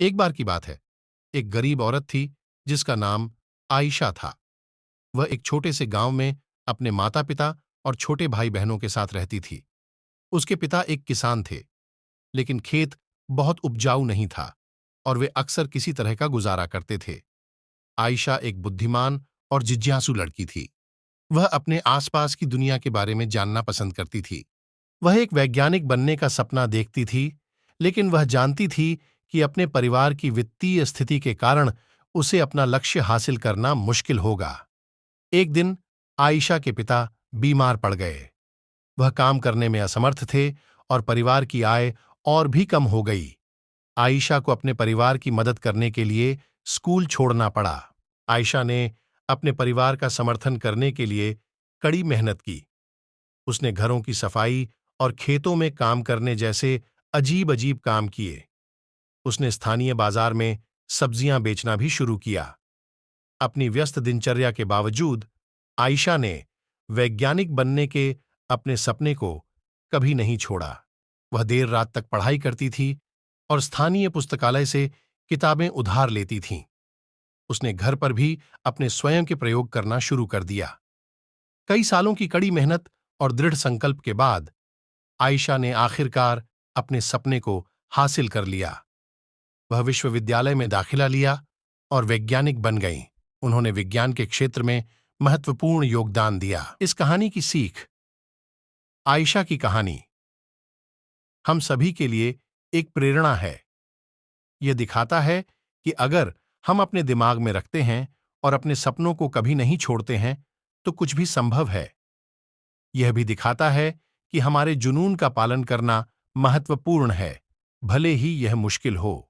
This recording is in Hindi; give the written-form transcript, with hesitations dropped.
एक बार की बात है। एक गरीब औरत थी जिसका नाम आयशा था। वह एक छोटे से गांव में अपने माता पिता और छोटे भाई बहनों के साथ रहती थी। उसके पिता एक किसान थे, लेकिन खेत बहुत उपजाऊ नहीं था और वे अक्सर किसी तरह का गुजारा करते थे। आयशा एक बुद्धिमान और जिज्ञासु लड़की थी। वह अपने आसपास की दुनिया के बारे में जानना पसंद करती थी। वह एक वैज्ञानिक बनने का सपना देखती थी, लेकिन वह जानती थी कि अपने परिवार की वित्तीय स्थिति के कारण उसे अपना लक्ष्य हासिल करना मुश्किल होगा। एक दिन आयशा के पिता बीमार पड़ गए। वह काम करने में असमर्थ थे और परिवार की आय और भी कम हो गई। आयशा को अपने परिवार की मदद करने के लिए स्कूल छोड़ना पड़ा। आयशा ने अपने परिवार का समर्थन करने के लिए कड़ी मेहनत की। उसने घरों की सफाई और खेतों में काम करने जैसे अजीब अजीब काम किए। उसने स्थानीय बाजार में सब्जियां बेचना भी शुरू किया। अपनी व्यस्त दिनचर्या के बावजूद आयशा ने वैज्ञानिक बनने के अपने सपने को कभी नहीं छोड़ा। वह देर रात तक पढ़ाई करती थी और स्थानीय पुस्तकालय से किताबें उधार लेती थीं। उसने घर पर भी अपने स्वयं के प्रयोग करना शुरू कर दिया। कई सालों की कड़ी मेहनत और दृढ़ संकल्प के बाद आयशा ने आखिरकार अपने सपने को हासिल कर लिया। वह विश्वविद्यालय में दाखिला लिया और वैज्ञानिक बन गईं। उन्होंने विज्ञान के क्षेत्र में महत्वपूर्ण योगदान दिया। इस कहानी की सीख। आयशा की कहानी हम सभी के लिए एक प्रेरणा है। यह दिखाता है कि अगर हम अपने दिमाग में रखते हैं और अपने सपनों को कभी नहीं छोड़ते हैं, तो कुछ भी संभव है। यह भी दिखाता है कि हमारे जुनून का पालन करना महत्वपूर्ण है, भले ही यह मुश्किल हो।